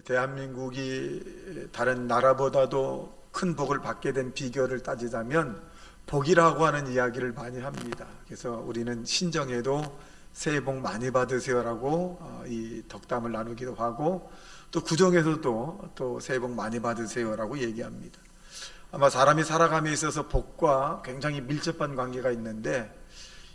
대한민국이 다른 나라보다도 큰 복을 받게 된 비결을 따지자면 복이라고 하는 이야기를 많이 합니다. 그래서 우리는 신정에도 새해 복 많이 받으세요라고 이 덕담을 나누기도 하고, 또 구정에서도 또 새해 복 많이 받으세요라고 얘기합니다. 아마 사람이 살아감에 있어서 복과 굉장히 밀접한 관계가 있는데,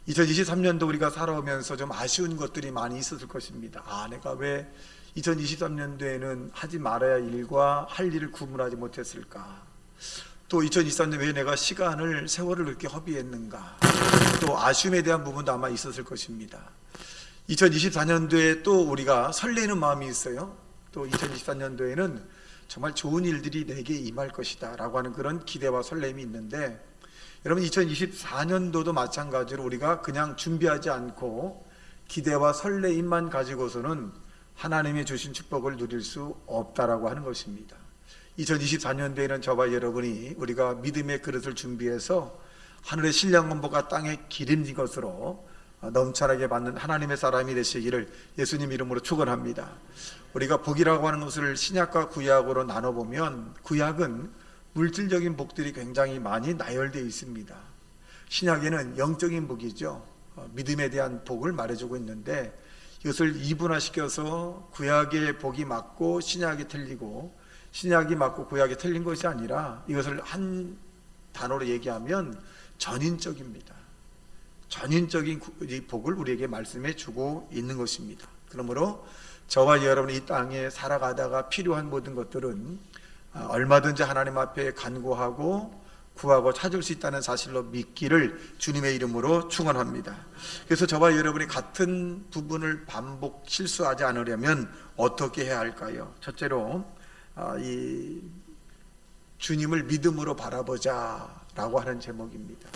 2023년도 우리가 살아오면서 좀 아쉬운 것들이 많이 있었을 것입니다. 내가 왜 2023년도에는 하지 말아야 일과 할 일을 구분하지 못했을까? 또 2023년 왜 내가 세월을 그렇게 허비했는가? 또 아쉬움에 대한 부분도 아마 있었을 것입니다. 2024년도에 또 우리가 설레는 마음이 있어요. 또 2024년도에는 정말 좋은 일들이 내게 임할 것이다 라고 하는 그런 기대와 설렘이 있는데, 여러분 2024년도도 마찬가지로 우리가 그냥 준비하지 않고 기대와 설레임만 가지고서는 하나님이 주신 축복을 누릴 수 없다라고 하는 것입니다. 2024년도에는 저와 여러분이 우리가 믿음의 그릇을 준비해서 하늘의 신령원복과 땅의 기름진 것으로 넘쳐나게 받는 하나님의 사람이 되시기를 예수님 이름으로 축원합니다. 우리가 복이라고 하는 것을 신약과 구약으로 나눠보면, 구약은 물질적인 복들이 굉장히 많이 나열되어 있습니다. 신약에는 영적인 복이죠. 믿음에 대한 복을 말해주고 있는데, 이것을 이분화시켜서 구약의 복이 맞고 신약이 틀리고, 신약이 맞고 구약이 틀린 것이 아니라 이것을 한 단어로 얘기하면 전인적입니다. 전인적인 이 복을 우리에게 말씀해 주고 있는 것입니다. 그러므로 저와 여러분이 이 땅에 살아가다가 필요한 모든 것들은 얼마든지 하나님 앞에 간구하고 구하고 찾을 수 있다는 사실로 믿기를 주님의 이름으로 축원합니다. 그래서 저와 여러분이 같은 부분을 반복 실수하지 않으려면 어떻게 해야 할까요? 첫째로 이 주님을 믿음으로 바라보자 라고 하는 제목입니다.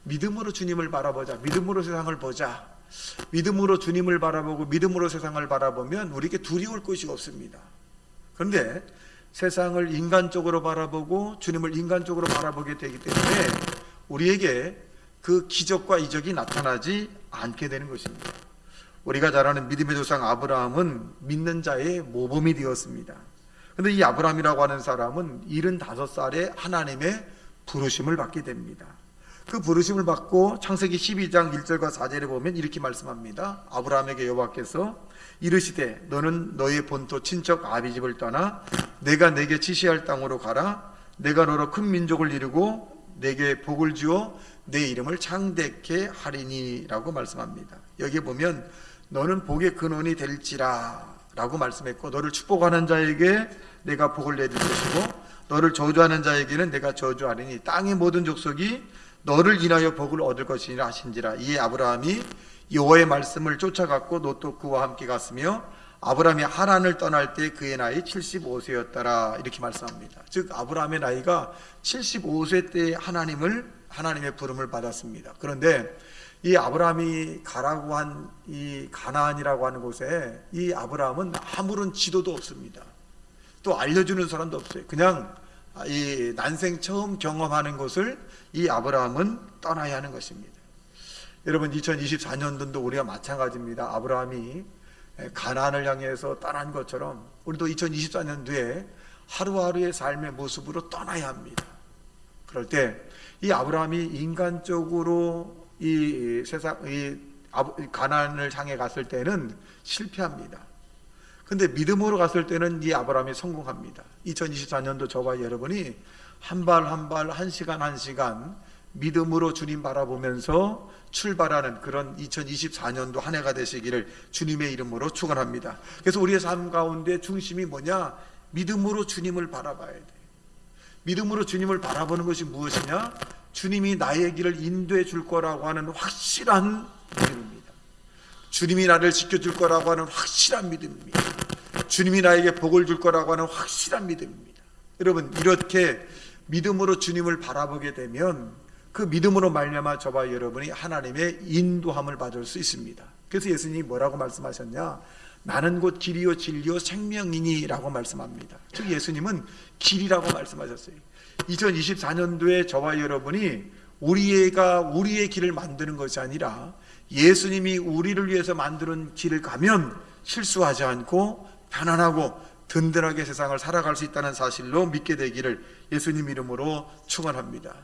믿음으로 주님을 바라보자, 믿음으로 세상을 보자. 믿음으로 주님을 바라보고 믿음으로 세상을 바라보면 우리에게 두려울 것이 없습니다. 그런데 세상을 인간적으로 바라보고 주님을 인간적으로 바라보게 되기 때문에 우리에게 그 기적과 이적이 나타나지 않게 되는 것입니다. 우리가 잘 아는 믿음의 조상 아브라함은 믿는 자의 모범이 되었습니다. 그런데 이 아브라함이라고 하는 사람은 75살에 하나님의 부르심을 받게 됩니다. 그 부르심을 받고 창세기 12장 1절과 4절에 보면 이렇게 말씀합니다. 아브라함에게 여호와께서 이르시되 너는 너의 본토 친척 아비집을 떠나 내가 내게 지시할 땅으로 가라. 내가 너로 큰 민족을 이루고 내게 복을 주어 내 이름을 창대케 하리니 라고 말씀합니다. 여기에 보면 너는 복의 근원이 될지라 라고 말씀했고, 너를 축복하는 자에게 내가 복을 내줄 것이고 너를 저주하는 자에게는 내가 저주하리니 땅의 모든 족속이 너를 인하여 복을 얻을 것이니라 하신지라. 이에 아브라함이 여호와의 말씀을 쫓아갔고 롯도 그와 함께 갔으며 아브라함이 하란을 떠날 때 그의 나이 75세였더라 이렇게 말씀합니다. 즉 아브라함의 나이가 75세 때 하나님의 부름을 받았습니다. 그런데 이 아브라함이 가라고 한 이 가나안이라고 하는 곳에 이 아브라함은 아무런 지도도 없습니다. 또 알려주는 사람도 없어요. 그냥 이 난생 처음 경험하는 것을 이 아브라함은 떠나야 하는 것입니다. 여러분 2024년도도 우리가 마찬가지입니다. 아브라함이 가나안을 향해서 떠난 것처럼 우리도 2024년도에 하루하루의 삶의 모습으로 떠나야 합니다. 그럴 때 이 아브라함이 인간적으로 이 가나안을 향해 갔을 때는 실패합니다. 근데 믿음으로 갔을 때는 이 아브라함이 성공합니다. 2024년도 저와 여러분이 한 발 한 발, 한 시간 한 시간 믿음으로 주님 바라보면서 출발하는 그런 2024년도 한 해가 되시기를 주님의 이름으로 축원합니다. 그래서 우리의 삶 가운데 중심이 뭐냐? 믿음으로 주님을 바라봐야 돼. 믿음으로 주님을 바라보는 것이 무엇이냐? 주님이 나의 길을 인도해 줄 거라고 하는 확실한 믿음입니다. 주님이 나를 지켜줄 거라고 하는 확실한 믿음입니다. 주님이 나에게 복을 줄 거라고 하는 확실한 믿음입니다. 여러분 이렇게 믿음으로 주님을 바라보게 되면 그 믿음으로 말미암아 저와 여러분이 하나님의 인도함을 받을 수 있습니다. 그래서 예수님이 뭐라고 말씀하셨냐? 나는 곧 길이요 진리요 생명이니 라고 말씀합니다. 즉 예수님은 길이라고 말씀하셨어요. 2024년도에 저와 여러분이 우리의 길을 만드는 것이 아니라 예수님이 우리를 위해서 만드는 길을 가면 실수하지 않고 편안하고 든든하게 세상을 살아갈 수 있다는 사실로 믿게 되기를 예수님 이름으로 축원합니다.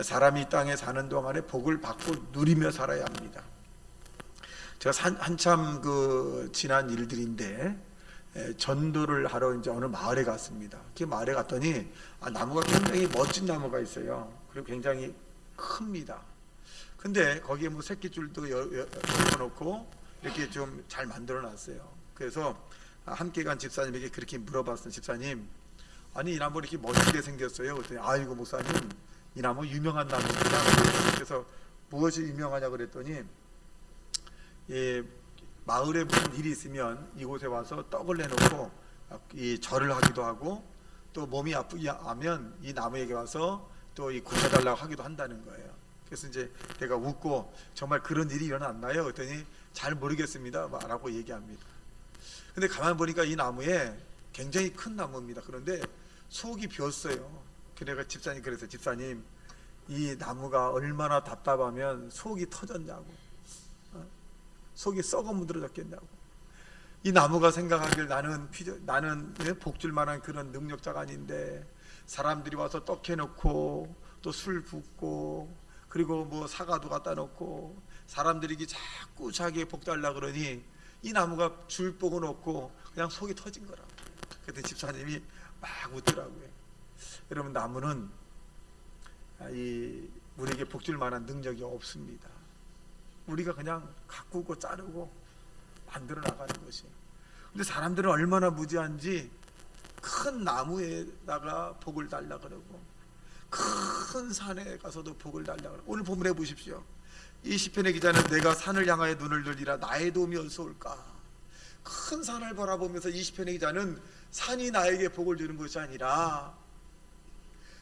사람이 이 땅에 사는 동안에 복을 받고 누리며 살아야 합니다. 제가 한참 지난 일들인데 전도를 하러 이제 어느 마을에 갔습니다. 그 마을에 갔더니 나무가 굉장히 멋진 나무가 있어요. 그리고 굉장히 큽니다. 근데 거기에 뭐 새끼줄도 열어놓고 이렇게 좀 잘 만들어 놨어요. 그래서 함께 간 집사님에게 그렇게 물어봤어요. 집사님, 아니 이 나무 이렇게 멋지게 생겼어요. 그랬더니 아이고 목사님, 이 나무 유명한 나무입니다. 그래서 무엇이 유명하냐 그랬더니 마을에 무슨 일이 있으면 이곳에 와서 떡을 내놓고 이 절을 하기도 하고, 또 몸이 아프면 이 나무에게 와서 또 이 고쳐달라고 하기도 한다는 거예요. 그래서 이제 내가 웃고 정말 그런 일이 일어났나요? 그랬더니 잘 모르겠습니다 라고 얘기합니다. 근데 가만 보니까 이 나무에 굉장히 큰 나무입니다. 그런데 속이 비었어요. 그래가 집사님, 그래서 집사님, 이 나무가 얼마나 답답하면 속이 터졌냐고, 속이 썩어 무드러졌겠냐고. 이 나무가 생각하길 나는 복줄 만한 그런 능력자가 아닌데 사람들이 와서 떡 해놓고 또 술 붓고 그리고 뭐 사과도 갖다 놓고 사람들이 자꾸 자기의 복 달라 그러니 이 나무가 줄 보고 놓고 그냥 속이 터진 거라고. 그때 집사님이 막 웃더라고요. 여러분, 나무는 우리에게 복줄 만한 능력이 없습니다. 우리가 그냥 가꾸고 자르고 만들어 나가는 것이. 근데 사람들은 얼마나 무지한지 큰 나무에다가 복을 달라 그러고 큰 산에 가서도 복을 달라 그러고. 오늘 본문에 보십시오. 이 시편의 기자는 내가 산을 향하여 눈을 들리라 나의 도움이 어디서 올까. 큰 산을 바라보면서 이 시편의 기자는 산이 나에게 복을 주는 것이 아니라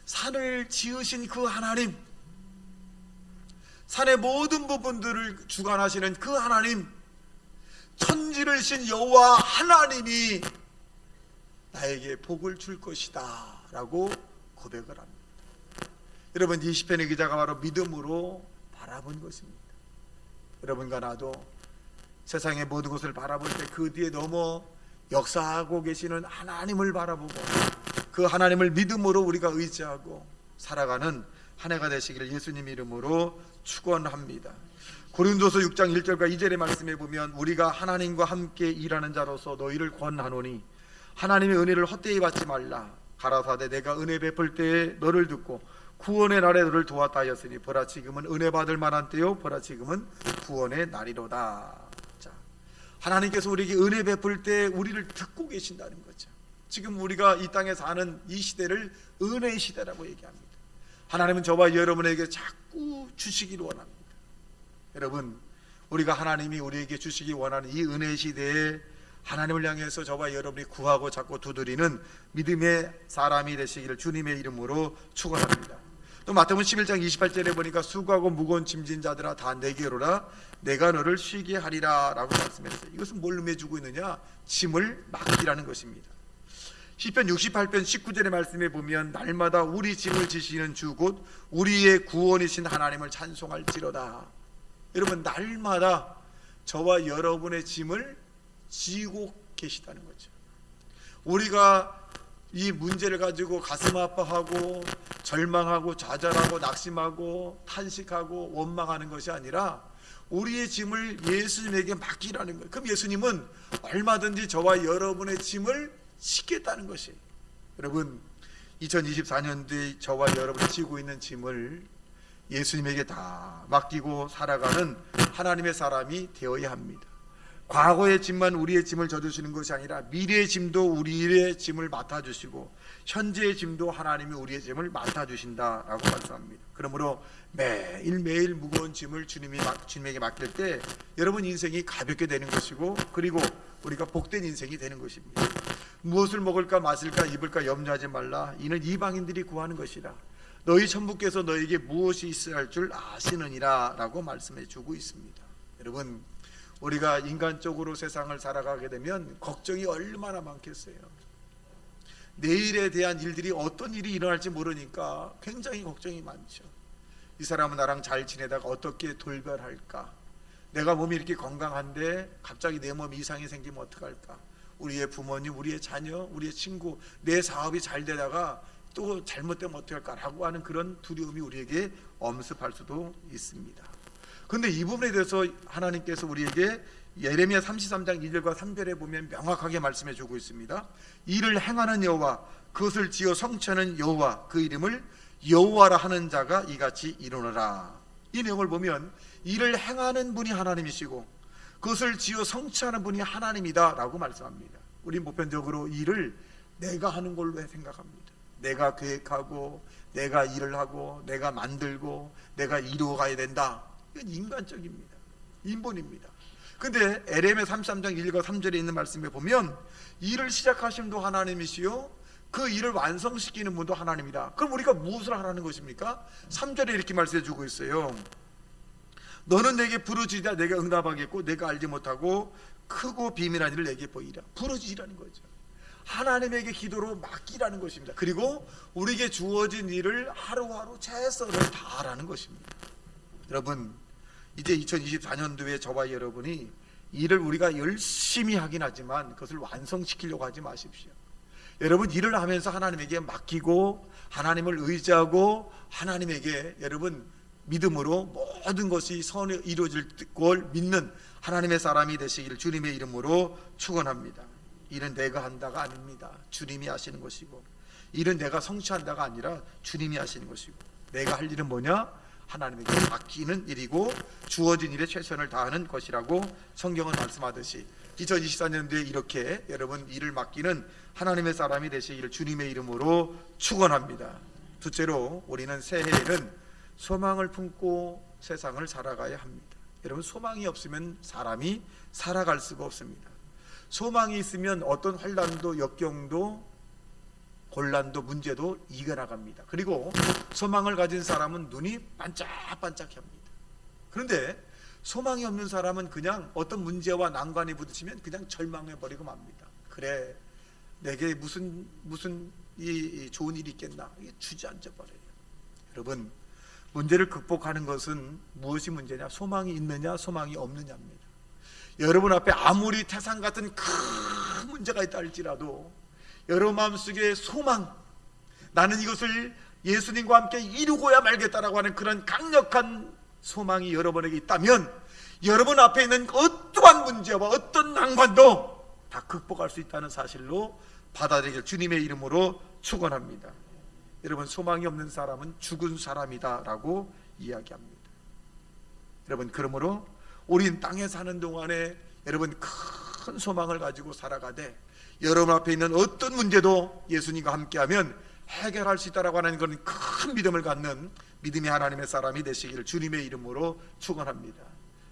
산을 지으신 그 하나님, 산의 모든 부분들을 주관하시는 그 하나님, 천지를 신 여호와 하나님이 나에게 복을 줄 것이다 라고 고백을 합니다. 여러분, 이 시편의 기자가 바로 믿음으로 바라본 것입니다. 여러분과 나도 세상의 모든 것을 바라볼 때 그 뒤에 넘어 역사하고 계시는 하나님을 바라보고 그 하나님을 믿음으로 우리가 의지하고 살아가는 한 해가 되시기를 예수님 이름으로 축원합니다. 고린도서 6장 1절과 2절의 말씀에 보면 우리가 하나님과 함께 일하는 자로서 너희를 권하노니 하나님의 은혜를 헛되이 받지 말라. 가라사대 내가 은혜 베풀 때에 너를 듣고 구원의 날에 너를 도왔다 하였으니 보라 지금은 은혜 받을 만한 때요 보라 지금은 구원의 날이로다. 자, 하나님께서 우리에게 은혜 베풀 때 우리를 듣고 계신다는 거죠. 지금 우리가 이 땅에 사는 이 시대를 은혜의 시대라고 얘기합니다. 하나님은 저와 여러분에게 자꾸 주시기를 원합니다. 여러분, 우리가 하나님이 우리에게 주시기 원하는 이 은혜의 시대에 하나님을 향해서 저와 여러분이 구하고 자꾸 두드리는 믿음의 사람이 되시기를 주님의 이름으로 축원합니다. 또 마태복음 11장 28절에 보니까 수고하고 무거운 짐진 자들아 다 내게로 오라 내가 너를 쉬게 하리라 라고 말씀했어요. 이것은 뭘 의미해주고 있느냐? 짐을 맡기라는 것입니다. 시편 68편 19절의 말씀에 보면 날마다 우리 짐을 지시는 주 곧 우리의 구원이신 하나님을 찬송할지로다. 여러분, 날마다 저와 여러분의 짐을 지고 계시다는 거죠. 우리가 이 문제를 가지고 가슴 아파하고 절망하고 좌절하고 낙심하고 탄식하고 원망하는 것이 아니라 우리의 짐을 예수님에게 맡기라는 거예요. 그럼 예수님은 얼마든지 저와 여러분의 짐을 지겠다는 것이에요. 여러분, 2024년도에 저와 여러분이 지고 있는 짐을 예수님에게 다 맡기고 살아가는 하나님의 사람이 되어야 합니다. 과거의 짐만 우리의 짐을 져주시는 것이 아니라 미래의 짐도 우리의 짐을 맡아주시고 현재의 짐도 하나님이 우리의 짐을 맡아주신다라고 말씀합니다. 그러므로 매일매일 무거운 짐을 주님에게 맡길 때 여러분 인생이 가볍게 되는 것이고 그리고 우리가 복된 인생이 되는 것입니다. 무엇을 먹을까 마실까 입을까 염려하지 말라. 이는 이방인들이 구하는 것이라. 너희 천부께서 너에게 무엇이 있어야 할 줄 아시느니라 라고 말씀해 주고 있습니다. 여러분, 우리가 인간적으로 세상을 살아가게 되면 걱정이 얼마나 많겠어요. 내일에 대한 일들이 어떤 일이 일어날지 모르니까 굉장히 걱정이 많죠. 이 사람은 나랑 잘 지내다가 어떻게 돌변할까? 내가 몸이 이렇게 건강한데 갑자기 내 몸에 이상이 생기면 어떡할까? 우리의 부모님, 우리의 자녀, 우리의 친구, 내 사업이 잘 되다가 또 잘못되면 어떡할까라고 하는 그런 두려움이 우리에게 엄습할 수도 있습니다. 그런데 이 부분에 대해서 하나님께서 우리에게 예레미야 33장 2절과 3절에 보면 명확하게 말씀해 주고 있습니다. 이를 행하는 여호와, 그것을 지어 성취하는 여호와, 그 이름을 여호와라 하는 자가 이같이 이루노라. 이 내용을 보면 이를 행하는 분이 하나님이시고 그것을 지어 성취하는 분이 하나님이다 라고 말씀합니다. 우리 보편적으로 일을 내가 하는 걸로 생각합니다. 내가 계획하고 내가 일을 하고 내가 만들고 내가 이루어가야 된다. 이건 인간적입니다. 인본입니다. 근데 에레미야 33장 1과 3절에 있는 말씀에 보면 일을 시작하신 분도 하나님이시요 그 일을 완성시키는 분도 하나님이다. 그럼 우리가 무엇을 하라는 것입니까? 3절에 이렇게 말씀해 주고 있어요. 너는 내게 부르짖으라 내가 응답하겠고 내가 알지 못하고 크고 비밀한 일을 내게 보이라. 부르짖으라는 거죠. 하나님에게 기도로 맡기라는 것입니다. 그리고 우리에게 주어진 일을 하루하루 최선을 다하라는 것입니다. 여러분, 이제 2024년도에 저와 여러분이 일을 우리가 열심히 하긴 하지만 그것을 완성시키려고 하지 마십시오. 여러분, 일을 하면서 하나님에게 맡기고 하나님을 의지하고 하나님에게 여러분 믿음으로 모든 것이 선에 이루어질 걸 믿는 하나님의 사람이 되시기를 주님의 이름으로 축원합니다. 일은 내가 한다가 아닙니다. 주님이 하시는 것이고, 일은 내가 성취한다가 아니라 주님이 하시는 것이고, 내가 할 일은 뭐냐? 하나님에게 맡기는 일이고 주어진 일에 최선을 다하는 것이라고 성경은 말씀하듯이 2024년도에 이렇게 여러분 일을 맡기는 하나님의 사람이 되시기를 주님의 이름으로 축원합니다. 둘째로 우리는 새해에는 소망을 품고 세상을 살아가야 합니다. 여러분, 소망이 없으면 사람이 살아갈 수가 없습니다. 소망이 있으면 어떤 환난도 역경도 곤란도 문제도 이겨나갑니다. 그리고 소망을 가진 사람은 눈이 반짝반짝합니다. 그런데 소망이 없는 사람은 그냥 어떤 문제와 난관이 부딪히면 그냥 절망해버리고 맙니다. 그래, 내게 무슨 이 좋은 일이 있겠나, 이게 주저앉아 버려요. 여러분, 문제를 극복하는 것은 무엇이 문제냐? 소망이 있느냐 소망이 없느냐입니다. 여러분 앞에 아무리 태산 같은 큰 문제가 있다 할지라도 여러분 마음속에 소망, 나는 이것을 예수님과 함께 이루고야 말겠다라고 하는 그런 강력한 소망이 여러분에게 있다면 여러분 앞에 있는 어떠한 문제와 어떤 난관도 다 극복할 수 있다는 사실로 받아들이길 주님의 이름으로 축원합니다. 여러분, 소망이 없는 사람은 죽은 사람이다 라고 이야기합니다. 여러분, 그러므로 우린 땅에 사는 동안에 여러분 큰 소망을 가지고 살아가되 여러분 앞에 있는 어떤 문제도 예수님과 함께하면 해결할 수 있다라고 하는 그런 큰 믿음을 갖는 믿음의 하나님의 사람이 되시기를 주님의 이름으로 축원합니다.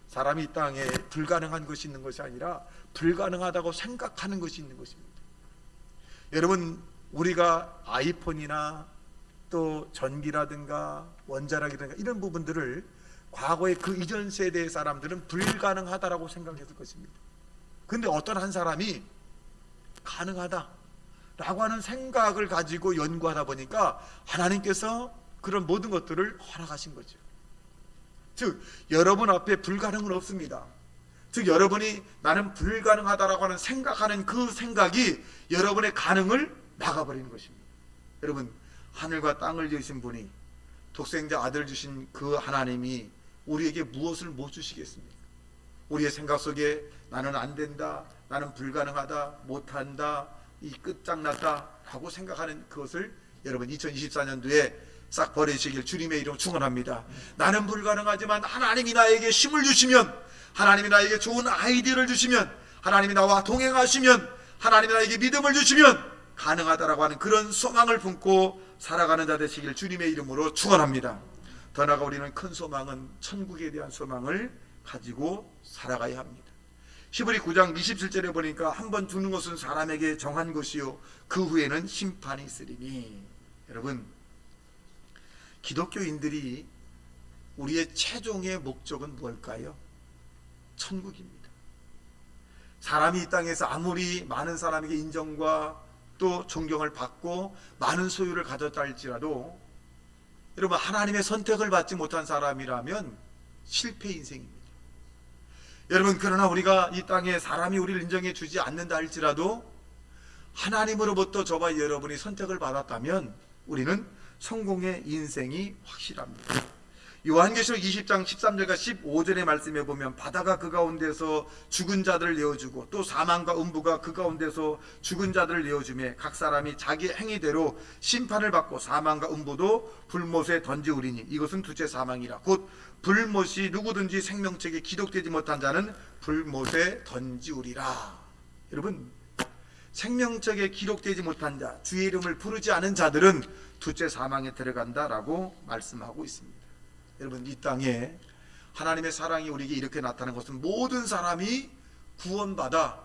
사람이 이 땅에 불가능한 것이 있는 것이 아니라 불가능하다고 생각하는 것이 있는 것입니다. 여러분, 우리가 아이폰이나 또 전기라든가 원자력이라든가 이런 부분들을 과거의 그 이전 세대의 사람들은 불가능하다라고 생각했을 것입니다. 그런데 어떤 한 사람이 가능하다라고 하는 생각을 가지고 연구하다 보니까 하나님께서 그런 모든 것들을 허락하신 거죠. 즉, 여러분 앞에 불가능은 없습니다. 즉, 여러분이 나는 불가능하다라고 하는 생각하는 그 생각이 여러분의 가능을 막아버리는 것입니다. 여러분, 하늘과 땅을 지으신 분이 독생자 아들 주신 그 하나님이 우리에게 무엇을 못 주시겠습니까? 우리의 생각 속에 나는 안 된다, 나는 불가능하다, 못한다, 이 끝장났다 라고 생각하는 그것을 여러분 2024년도에 싹 버리시길 주님의 이름 축원합니다. 나는 불가능하지만 하나님이 나에게 힘을 주시면, 하나님이 나에게 좋은 아이디어를 주시면, 하나님이 나와 동행하시면, 하나님이 나에게 믿음을 주시면 가능하다라고 하는 그런 소망을 품고 살아가는 자 되시길 주님의 이름으로 축원합니다. 더 나아가 우리는 큰 소망은 천국에 대한 소망을 가지고 살아가야 합니다. 히브리 9장 27절에 보니까 한번 죽는 것은 사람에게 정한 것이요 그 후에는 심판이 있으리니. 여러분, 기독교인들이 우리의 최종의 목적은 뭘까요? 천국입니다. 사람이 이 땅에서 아무리 많은 사람에게 인정과 또 존경을 받고 많은 소유를 가졌다 할지라도 여러분, 하나님의 선택을 받지 못한 사람이라면 실패 인생입니다. 여러분, 그러나 우리가 이 땅에 사람이 우리를 인정해 주지 않는다 할지라도 하나님으로부터 저와 여러분이 선택을 받았다면 우리는 성공의 인생이 확실합니다. 요한계시록 20장 13절과 15절의 말씀에 보면 바다가 그 가운데서 죽은 자들을 내어주고 또 사망과 음부가 그 가운데서 죽은 자들을 내어주며 각 사람이 자기 행위대로 심판을 받고 사망과 음부도 불못에 던지우리니 이것은 둘째 사망이라. 곧 불못이 누구든지 생명책에 기록되지 못한 자는 불못에 던지우리라. 여러분, 생명책에 기록되지 못한 자, 주의 이름을 부르지 않은 자들은 둘째 사망에 들어간다라고 말씀하고 있습니다. 여러분, 이 땅에 하나님의 사랑이 우리에게 이렇게 나타나는 것은 모든 사람이 구원받아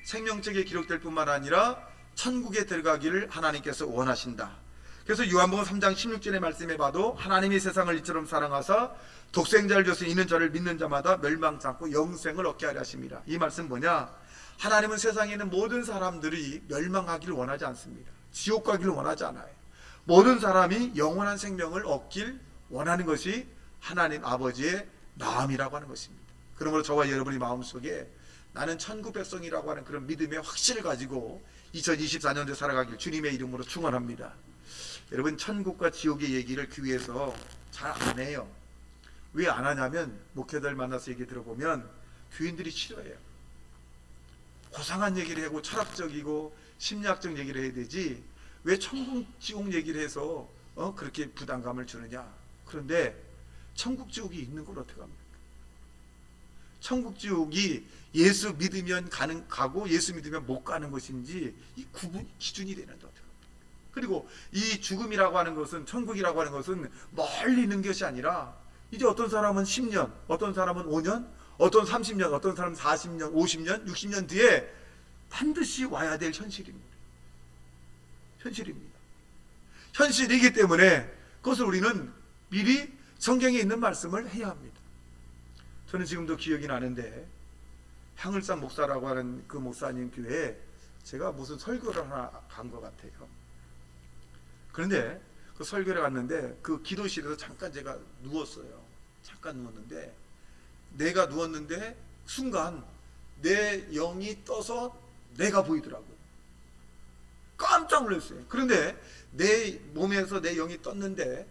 생명책에 기록될 뿐만 아니라 천국에 들어가기를 하나님께서 원하신다. 그래서 요한복음 3장 16절의 말씀에 봐도 하나님이 세상을 이처럼 사랑하사 독생자를 주신 이는 저를 믿는 자마다 멸망치 않고 영생을 얻게 하려 하심이라. 이 말씀 뭐냐? 하나님은 세상에 있는 모든 사람들이 멸망하기를 원하지 않습니다. 지옥 가기를 원하지 않아요. 모든 사람이 영원한 생명을 얻길 원하는 것이 하나님 아버지의 마음이라고 하는 것입니다. 그러므로 저와 여러분의 마음속에 나는 천국 백성이라고 하는 그런 믿음의 확신을 가지고 2024년도에 살아가길 주님의 이름으로 축원합니다. 여러분, 천국과 지옥의 얘기를 교회에서 잘 안 해요. 왜 안 하냐면 목회자들 만나서 얘기 들어보면 교인들이 싫어해요. 고상한 얘기를 하고 철학적이고 심리학적 얘기를 해야 되지 왜 천국 지옥 얘기를 해서 그렇게 부담감을 주느냐. 그런데 천국 지옥이 있는 걸 어떻게 합니까? 천국 지옥이 예수 믿으면 가고 예수 믿으면 못 가는 것인지 이 구분 기준이 되는데 어떻게 합니까? 그리고 이 죽음이라고 하는 것은, 천국이라고 하는 것은 멀리 있는 것이 아니라 이제 어떤 사람은 10년, 어떤 사람은 5년, 어떤 30년, 어떤 사람은 40년, 50년, 60년 뒤에 반드시 와야 될 현실입니다. 현실입니다. 현실이기 때문에 그것을 우리는 미리 성경에 있는 말씀을 해야 합니다. 저는 지금도 기억이 나는데 향을산 목사라고 하는 그 목사님 교회에 제가 무슨 설교를 하나 간 것 같아요. 그런데 그 설교를 갔는데 그 기도실에서 잠깐 제가 누웠어요. 잠깐 누웠는데 내가 누웠는데 순간 내 영이 떠서 내가 보이더라고요. 깜짝 놀랐어요. 그런데 내 몸에서 내 영이 떴는데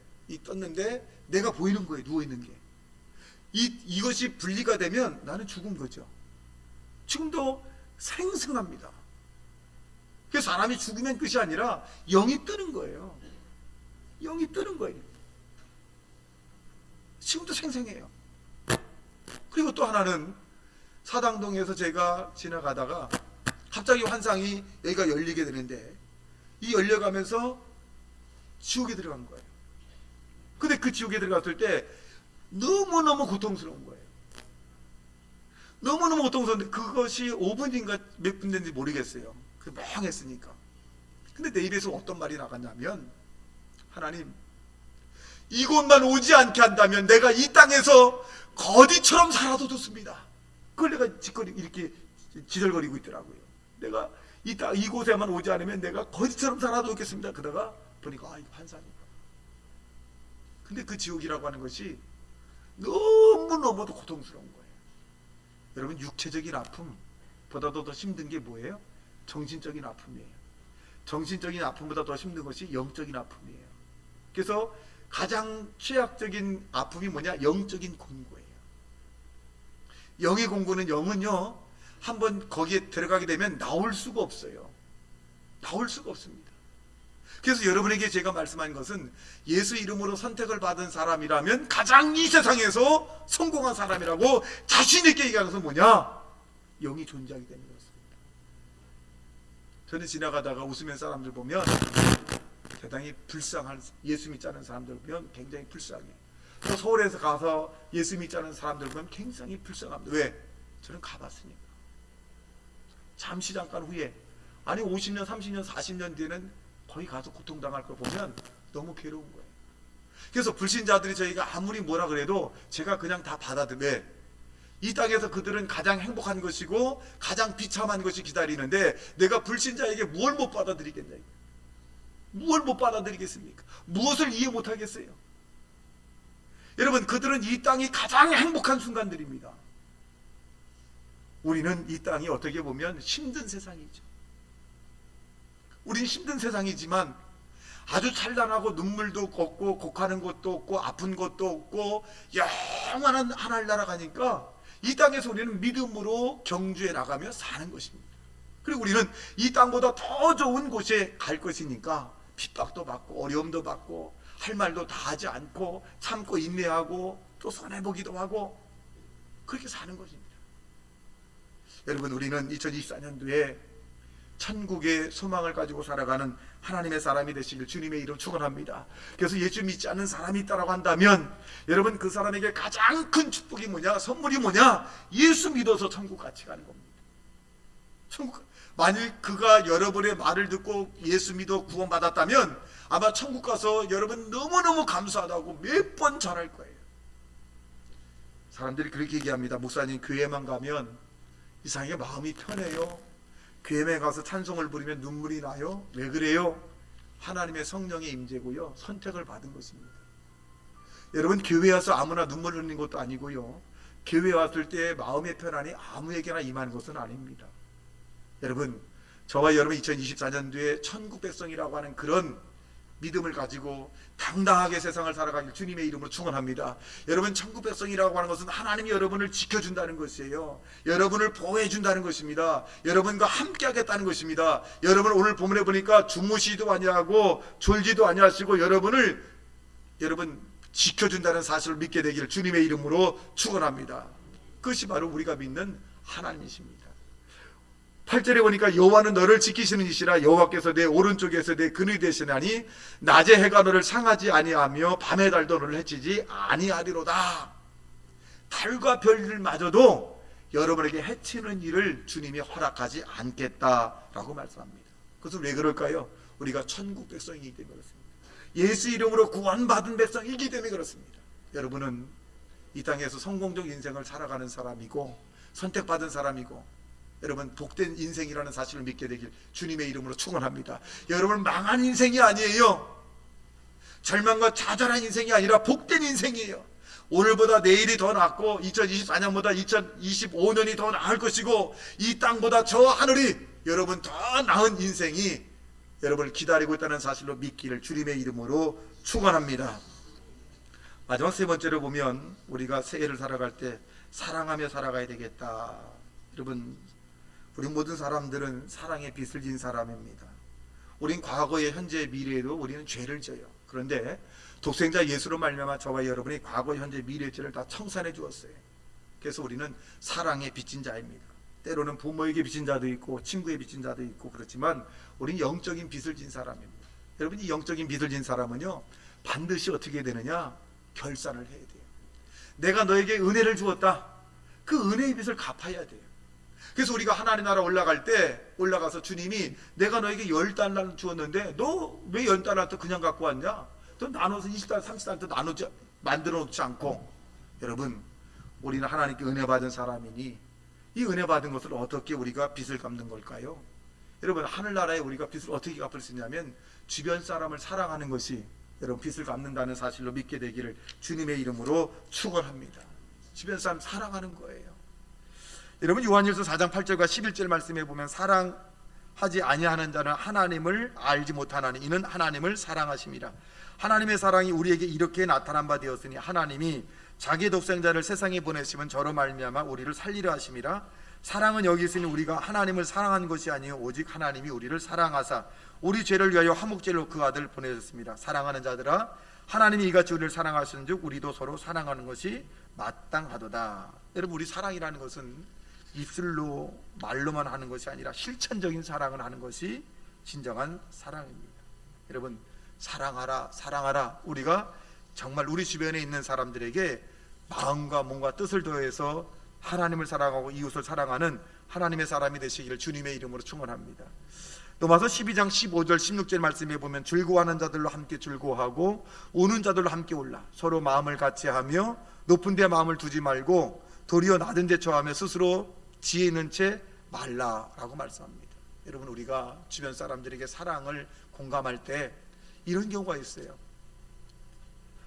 내가 보이는 거예요. 누워있는 게. 이것이 분리가 되면 나는 죽은 거죠. 지금도 생생합니다. 그래서 사람이 죽으면 끝이 아니라 영이 뜨는 거예요. 영이 뜨는 거예요. 지금도 생생해요. 그리고 또 하나는 사당동에서 제가 지나가다가 갑자기 환상이 여기가 열리게 되는데 이 열려가면서 지옥에 들어간 거예요. 근데 그 지옥에 들어갔을 때 너무너무 고통스러운 거예요. 너무너무 고통스러운데 그것이 5분인가 몇 분 됐는지 모르겠어요. 그 멍했으니까. 근데 내 입에서 어떤 말이 나갔냐면, 하나님, 이곳만 오지 않게 한다면 내가 이 땅에서 거지처럼 살아도 좋습니다. 그걸 내가 이렇게 지절거리고 있더라고요. 내가 이곳에만 오지 않으면 내가 거지처럼 살아도 좋겠습니다. 그러다가 보니까 이거 환상이구나. 근데 그 지옥이라고 하는 것이 너무너무도 고통스러운 거예요. 여러분, 육체적인 아픔보다도 더 힘든 게 뭐예요? 정신적인 아픔이에요. 정신적인 아픔보다 더 힘든 것이 영적인 아픔이에요. 그래서 가장 최악적인 아픔이 뭐냐? 영적인 공고예요. 영의 공고는, 영은요 한번 거기에 들어가게 되면 나올 수가 없어요. 나올 수가 없습니다. 그래서 여러분에게 제가 말씀한 것은 예수 이름으로 선택을 받은 사람이라면 가장 이 세상에서 성공한 사람이라고 자신 있게 얘기하는 것은 뭐냐? 영이 존재하기 때문에 그렇습니다. 저는 지나가다가 웃으면 사람들 보면 대단히 불쌍한, 예수 믿지 않은 사람들 보면 굉장히 불쌍해요. 또 서울에서 가서 예수 믿지 않은 사람들 보면 굉장히 불쌍합니다. 왜? 저는 가봤으니까. 잠시 잠깐 후에, 아니 50년, 30년, 40년 뒤에는 거기 가서 고통당할 걸 보면 너무 괴로운 거예요. 그래서 불신자들이 저희가 아무리 뭐라 그래도 제가 그냥 다 받아들여. 이 땅에서 그들은 가장 행복한 것이고 가장 비참한 것이 기다리는데 내가 불신자에게 무엇을 못 받아들이겠냐. 무엇을 못 받아들이겠습니까? 무엇을 이해 못 하겠어요? 여러분, 그들은 이 땅이 가장 행복한 순간들입니다. 우리는 이 땅이 어떻게 보면 힘든 세상이죠. 우린 힘든 세상이지만 아주 찬란하고 눈물도 없고 곡하는 것도 없고 아픈 것도 없고 영원한 하나님 나라 가니까 이 땅에서 우리는 믿음으로 경주해 나가며 사는 것입니다. 그리고 우리는 이 땅보다 더 좋은 곳에 갈 것이니까 핍박도 받고 어려움도 받고 할 말도 다 하지 않고 참고 인내하고 또 손해보기도 하고 그렇게 사는 것입니다. 여러분, 우리는 2024년도에 천국의 소망을 가지고 살아가는 하나님의 사람이 되시길 주님의 이름 축원합니다. 그래서 예수 믿지 않는 사람이 있다고 한다면 여러분, 그 사람에게 가장 큰 축복이 뭐냐, 선물이 뭐냐, 예수 믿어서 천국 같이 가는 겁니다. 만일 그가 여러분의 말을 듣고 예수 믿어 구원받았다면 아마 천국 가서 여러분 너무너무 감사하다고 몇 번 전할 거예요. 사람들이 그렇게 얘기합니다. 목사님, 교회만 가면 이상하게 마음이 편해요. 교회에 가서 찬송을 부르면 눈물이 나요. 왜 그래요? 하나님의 성령의 임재고요, 선택을 받은 것입니다. 여러분, 교회 와서 아무나 눈물 흘리는 것도 아니고요, 교회 왔을 때 마음의 편안이 아무에게나 임하는 것은 아닙니다. 여러분, 저와 여러분 2024년도에 천국 백성이라고 하는 그런 믿음을 가지고 당당하게 세상을 살아가길 주님의 이름으로 축원합니다. 여러분, 천국 백성이라고 하는 것은 하나님이 여러분을 지켜준다는 것이에요. 여러분을 보호해준다는 것입니다. 여러분과 함께 하겠다는 것입니다. 여러분, 오늘 본문에 보니까 주무시도 아니하고 졸지도 아니하시고 여러분 지켜준다는 사실을 믿게 되기를 주님의 이름으로 축원합니다. 그것이 바로 우리가 믿는 하나님이십니다. 8절에 보니까 여호와는 너를 지키시는 이시라. 여호와께서 내 오른쪽에서 내 근이 되시나니 낮에 해가 너를 상하지 아니하며 밤에 달도 너를 해치지 아니하리로다. 달과 별들마저도 여러분에게 해치는 일을 주님이 허락하지 않겠다라고 말씀합니다. 그것은 왜 그럴까요? 우리가 천국 백성이기 때문에 그렇습니다. 예수 이름으로 구원받은 백성이기 때문에 그렇습니다. 여러분은 이 땅에서 성공적 인생을 살아가는 사람이고 선택받은 사람이고 여러분 복된 인생이라는 사실을 믿게 되길 주님의 이름으로 축원합니다. 여러분, 망한 인생이 아니에요. 절망과 좌절한 인생이 아니라 복된 인생이에요. 오늘보다 내일이 더 낫고 2024년보다 2025년이 더 나을 것이고 이 땅보다 저 하늘이 여러분 더 나은 인생이 여러분을 기다리고 있다는 사실로 믿기를 주님의 이름으로 축원합니다. 마지막 세 번째로 보면 우리가 새해를 살아갈 때 사랑하며 살아가야 되겠다. 여러분, 우리 모든 사람들은 사랑의 빚을 진 사람입니다. 우린 과거에 현재 미래에도 우리는 죄를 져요. 그런데 독생자 예수로 말미암아 저와 여러분이 과거 현재 미래의 죄를 다 청산해 주었어요. 그래서 우리는 사랑의 빚진 자입니다. 때로는 부모에게 빚진 자도 있고 친구에 빚진 자도 있고 그렇지만 우리는 영적인 빚을 진 사람입니다. 여러분, 이 영적인 빚을 진 사람은요 반드시 어떻게 되느냐, 결산을 해야 돼요. 내가 너에게 은혜를 주었다, 그 은혜의 빚을 갚아야 돼요. 그래서 우리가 하나님 나라 올라갈 때 올라가서 주님이 내가 너에게 10달란트 주었는데 너 왜 10달란트 그냥 갖고 왔냐? 또 나눠서 20달란트 30달란트 나누지 만들어 놓지 않고. 여러분, 우리는 하나님께 은혜 받은 사람이니 이 은혜 받은 것을 어떻게 우리가 빚을 갚는 걸까요? 여러분, 하늘나라에 우리가 빚을 어떻게 갚을 수 있냐면 주변 사람을 사랑하는 것이 여러분 빚을 갚는다는 사실로 믿게 되기를 주님의 이름으로 축원합니다. 주변 사람 사랑하는 거예요. 여러분, 요한일서 4장 8절과 11절 말씀에 보면 사랑하지 아니하는 자는 하나님을 알지 못하나니 이는 하나님을 사랑하심이라. 하나님의 사랑이 우리에게 이렇게 나타난 바 되었으니 하나님이 자기 독생자를 세상에 보내시면 저로 말미암아 우리를 살리려 하심이라. 사랑은 여기 있으니 우리가 하나님을 사랑한 것이 아니요 오직 하나님이 우리를 사랑하사 우리 죄를 위하여 화목제로 그 아들을 보내셨습니다. 사랑하는 자들아, 하나님이 이같이 우리를 사랑하시는즉 우리도 서로 사랑하는 것이 마땅하도다. 여러분, 우리 사랑이라는 것은 입술로 말로만 하는 것이 아니라 실천적인 사랑을 하는 것이 진정한 사랑입니다. 여러분, 사랑하라, 사랑하라. 우리가 정말 우리 주변에 있는 사람들에게 마음과 몸과 뜻을 더해서 하나님을 사랑하고 이웃을 사랑하는 하나님의 사람이 되시기를 주님의 이름으로 축원합니다. 로마서 12장 15절 16절 말씀에 보면 즐거워하는 자들로 함께 즐거워하고 우는 자들로 함께 울라. 서로 마음을 같이 하며 높은 데 마음을 두지 말고 도리어 낮은 데 처하며 스스로 지혜 있는 채 말라라고 말씀합니다. 여러분, 우리가 주변 사람들에게 사랑을 공감할 때 이런 경우가 있어요.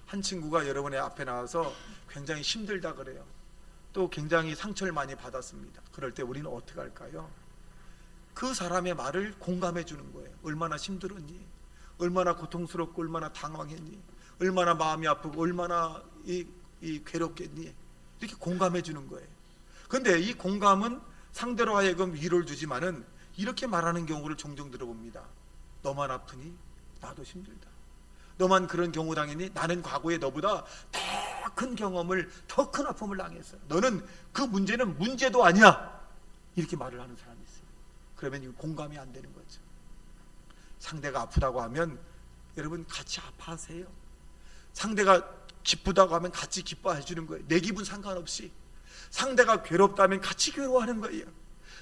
한 친구가 여러분의 앞에 나와서 굉장히 힘들다 그래요. 또 굉장히 상처를 많이 받았습니다. 그럴 때 우리는 어떻게 할까요? 그 사람의 말을 공감해 주는 거예요. 얼마나 힘들었니? 얼마나 고통스럽고 얼마나 당황했니? 얼마나 마음이 아프고 얼마나 괴롭겠니? 이렇게 공감해 주는 거예요. 그런데 이 공감은 상대로 하여금 위로를 주지만은 이렇게 말하는 경우를 종종 들어봅니다. 너만 아프니? 나도 힘들다. 너만 그런 경우 당했니? 나는 과거에 너보다 더 큰 경험을, 더 큰 아픔을 당했어. 너는 그 문제는 문제도 아니야. 이렇게 말을 하는 사람이 있어요. 그러면 이거 공감이 안 되는 거죠. 상대가 아프다고 하면 여러분 같이 아파하세요. 상대가 기쁘다고 하면 같이 기뻐해 주는 거예요. 내 기분 상관없이. 상대가 괴롭다면 같이 괴로워하는 거예요.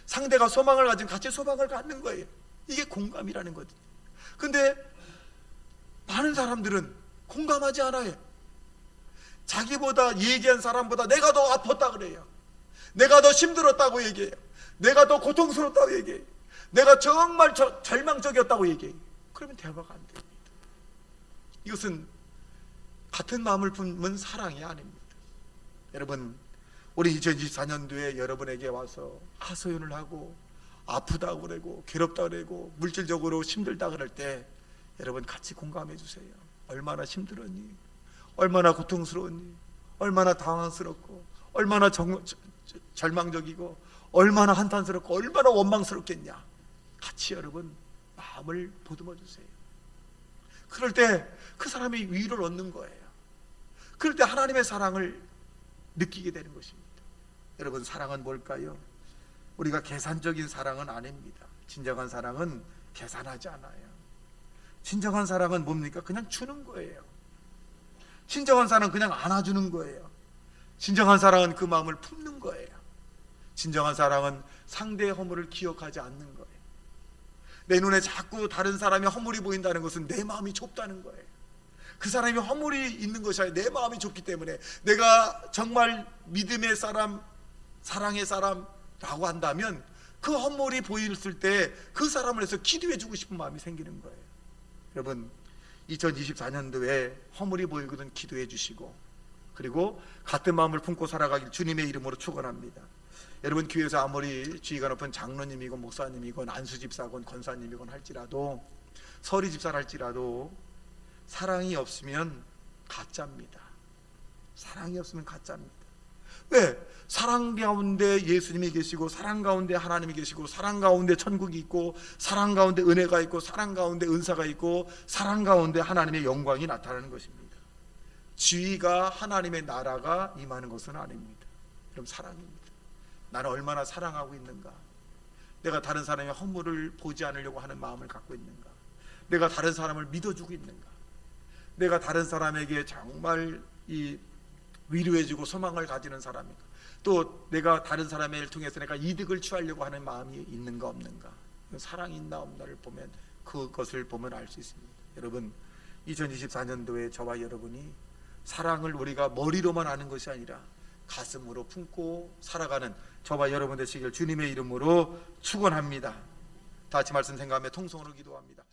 상대가 소망을 가지면 같이 소망을 갖는 거예요. 이게 공감이라는 거죠. 근데 많은 사람들은 공감하지 않아요. 자기보다 얘기한 사람보다 내가 더 아팠다 그래요. 내가 더 힘들었다고 얘기해요. 내가 더 고통스럽다고 얘기해요. 내가 정말 절망적이었다고 얘기해요. 그러면 대화가 안 됩니다. 이것은 같은 마음을 품은 사랑이 아닙니다. 여러분, 우리 2024년도에 여러분에게 와서 하소연을 하고 아프다고 그러고 괴롭다고 그러고 물질적으로 힘들다 그럴 때 여러분 같이 공감해 주세요. 얼마나 힘들었니? 얼마나 고통스러웠니? 얼마나 당황스럽고 얼마나 절망적이고 얼마나 한탄스럽고 얼마나 원망스럽겠냐. 같이 여러분 마음을 보듬어 주세요. 그럴 때 그 사람이 위로를 얻는 거예요. 그럴 때 하나님의 사랑을 느끼게 되는 것입니다. 여러분, 사랑은 뭘까요? 우리가 계산적인 사랑은 아닙니다. 진정한 사랑은 계산하지 않아요. 진정한 사랑은 뭡니까? 그냥 주는 거예요. 진정한 사랑은 그냥 안아주는 거예요. 진정한 사랑은 그 마음을 품는 거예요. 진정한 사랑은 상대의 허물을 기억하지 않는 거예요. 내 눈에 자꾸 다른 사람의 허물이 보인다는 것은 내 마음이 좁다는 거예요. 그 사람이 허물이 있는 것이 아니라 내 마음이 좁기 때문에 내가 정말 믿음의 사람, 사랑의 사람라고 한다면 그 허물이 보였을 때 그 사람을 위해서 기도해 주고 싶은 마음이 생기는 거예요. 여러분, 2024년도에 허물이 보이거든 기도해 주시고, 그리고 같은 마음을 품고 살아가길 주님의 이름으로 축원합니다. 여러분, 교회에서 아무리 지위가 높은 장로님이건 목사님이건 안수집사건 권사님이건 할지라도, 서리집사를 할지라도 사랑이 없으면 가짜입니다. 사랑이 없으면 가짜입니다. 왜? 사랑 가운데 예수님이 계시고, 사랑 가운데 하나님이 계시고, 사랑 가운데 천국이 있고, 사랑 가운데 은혜가 있고, 사랑 가운데 은사가 있고, 사랑 가운데 하나님의 영광이 나타나는 것입니다. 지위가 하나님의 나라가 임하는 것은 아닙니다. 그럼 사랑입니다. 나는 얼마나 사랑하고 있는가? 내가 다른 사람의 허물을 보지 않으려고 하는 마음을 갖고 있는가? 내가 다른 사람을 믿어주고 있는가? 내가 다른 사람에게 정말 위로해주고 소망을 가지는 사람인가? 또 내가 다른 사람의 일을 통해서 내가 이득을 취하려고 하는 마음이 있는가 없는가? 사랑이 있나 없나를 보면, 그것을 보면 알 수 있습니다. 여러분, 2024년도에 저와 여러분이 사랑을 우리가 머리로만 아는 것이 아니라 가슴으로 품고 살아가는 저와 여러분 되시길 주님의 이름으로 축원합니다. 다 같이 말씀 생각하며 통성으로 기도합니다.